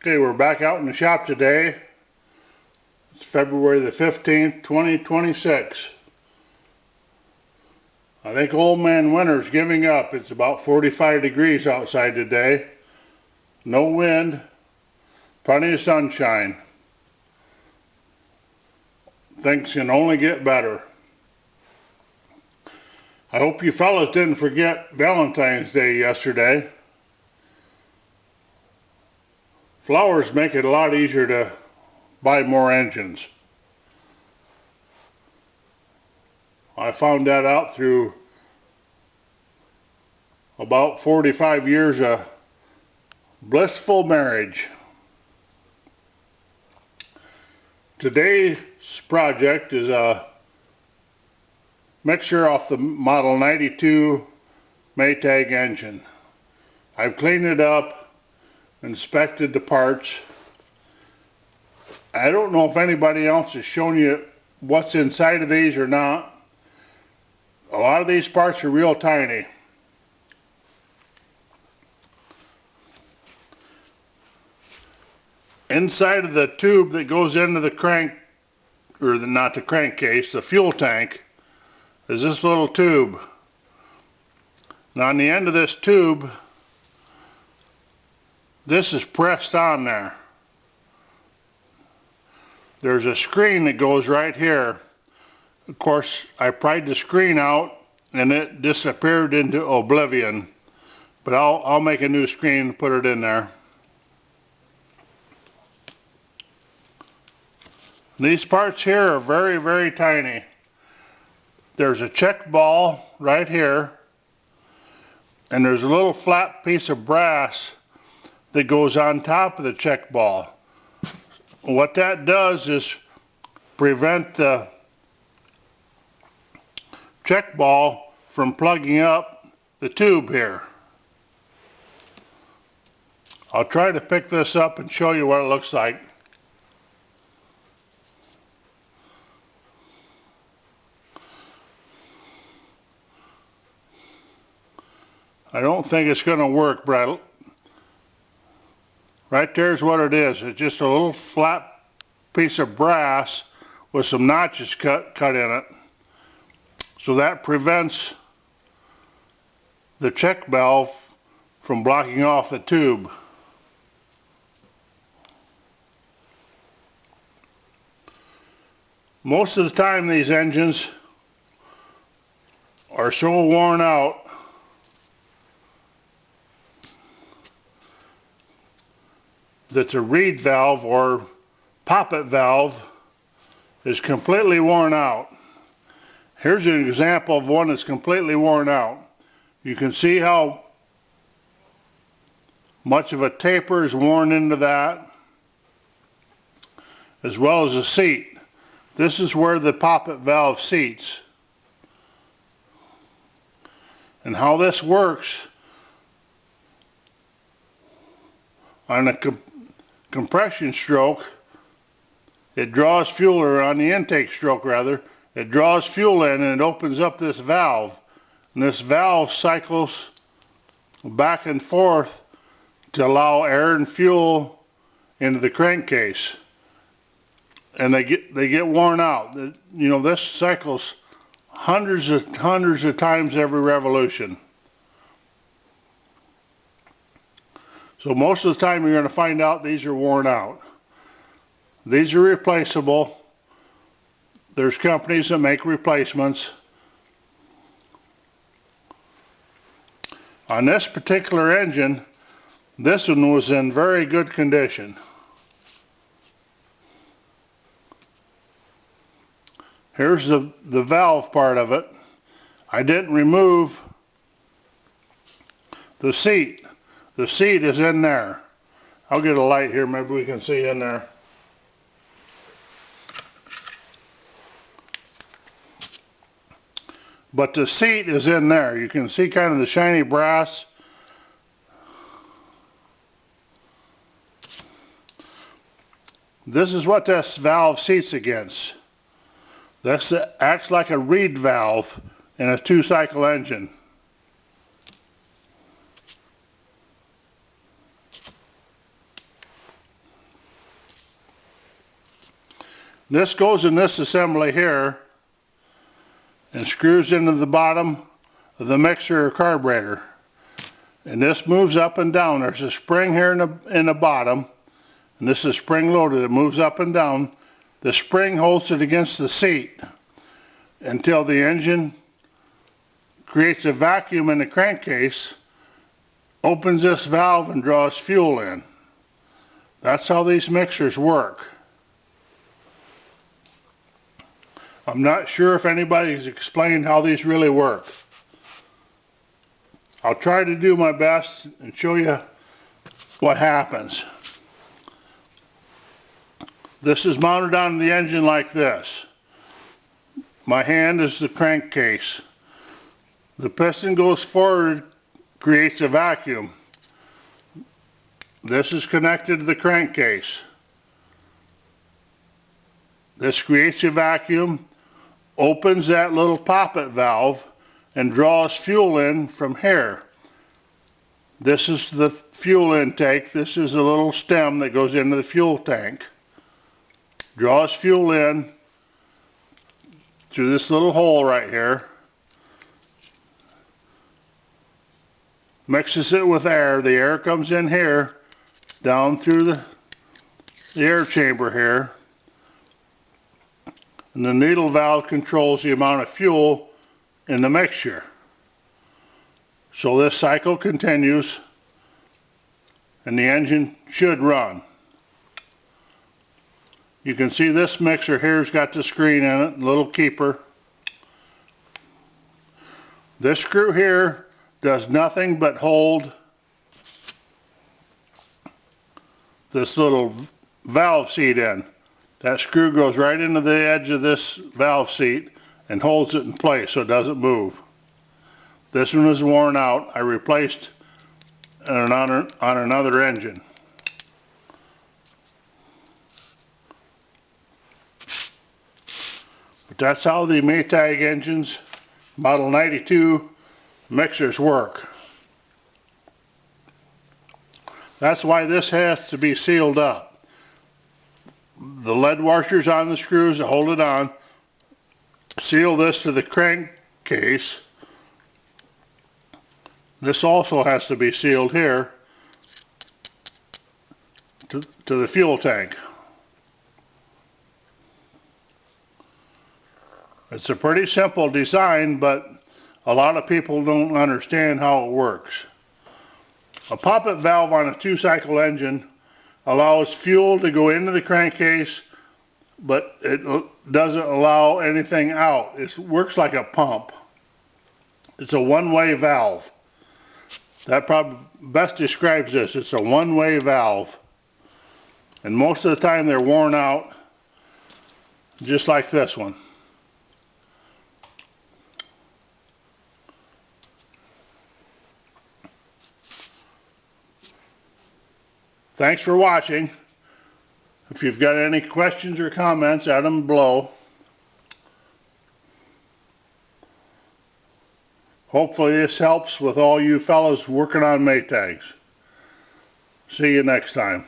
Okay, we're back out in the shop today. It's February the 15th, 2026. I think old man winter's giving up. It's about 45 degrees outside today. No wind, plenty of sunshine. Things can only get better. I hope you fellas didn't forget Valentine's Day yesterday. Flowers make it a lot easier to buy more engines. I found that out through about 45 years of blissful marriage. Today's project is a mixture off the model 92 Maytag engine. I've cleaned it up, inspected the parts. I don't know if anybody else has shown you what's inside of these or not. A lot of these parts are real tiny. Inside of the tube that goes into the crank, or not the crankcase, the fuel tank, is this little tube. Now on the end of this tube, this is pressed on there. There's a screen that goes right here. Of course, I pried the screen out and it disappeared into oblivion. But I'll make a new screen and put it in there. These parts here are very, very tiny. There's a check ball right here, and there's a little flat piece of brass that goes on top of the check ball. What that does is prevent the check ball from plugging up the tube here. I'll try to pick this up and show you what it looks like. I don't think it's going to work, but right there's what it is. It's just a little flat piece of brass with some notches cut in it. So that prevents the check valve from blocking off the tube. Most of the time these engines are so worn out that the reed valve or poppet valve is completely worn out. Here's an example of one that's completely worn out. You can see how much of a taper is worn into that, as well as the seat. This is where the poppet valve seats. And how this works on a compression stroke, it draws fuel, or on the intake stroke rather, it draws fuel in and it opens up this valve. And this valve cycles back and forth to allow air and fuel into the crankcase. And they get worn out. You know, this cycles hundreds of times every revolution. So most of the time you're going to find out these are worn out. These are replaceable. There's companies that make replacements. On this particular engine, this one was in very good condition. Here's the valve part of it. I didn't remove the seat. The seat is in there. I'll get a light here, maybe we can see in there. But the seat is in there. You can see kind of the shiny brass. This is what this valve seats against. This acts like a reed valve in a two-cycle engine. This goes in this assembly here and screws into the bottom of the mixer or carburetor. And this moves up and down. There's a spring here in the bottom, and this is spring loaded. It moves up and down. The spring holds it against the seat until the engine creates a vacuum in the crankcase, opens this valve and draws fuel in. That's how these mixers work. I'm not sure if anybody's explained how these really work. I'll try to do my best and show you what happens. This is mounted on the engine like this. My hand is the crankcase. The piston goes forward, creates a vacuum. This is connected to the crankcase. This creates a vacuum, opens that little poppet valve, and draws fuel in from here. This is the fuel intake. This is a little stem that goes into the fuel tank. Draws fuel in through this little hole right here. Mixes it with air. The air comes in here, down through the air chamber here. And the needle valve controls the amount of fuel in the mixture. So this cycle continues and the engine should run. You can see this mixer here's got the screen in it, little keeper. This screw here does nothing but hold this little valve seat in. That screw goes right into the edge of this valve seat and holds it in place so it doesn't move. This one is worn out. I replaced it on another engine. But that's how the Maytag engines, Model 92 mixers work. That's why this has to be sealed up. The lead washers on the screws that hold it on seal this to the crankcase. This also has to be sealed here to the fuel tank. It's a pretty simple design, but a lot of people don't understand how it works. A poppet valve on a two-cycle engine allows fuel to go into the crankcase, but it doesn't allow anything out. It works like a pump. It's a one-way valve. That probably best describes this. It's a one-way valve. And most of the time they're worn out, just like this one. Thanks for watching. If you've got any questions or comments, add them below. Hopefully this helps with all you fellows working on Maytags. See you next time.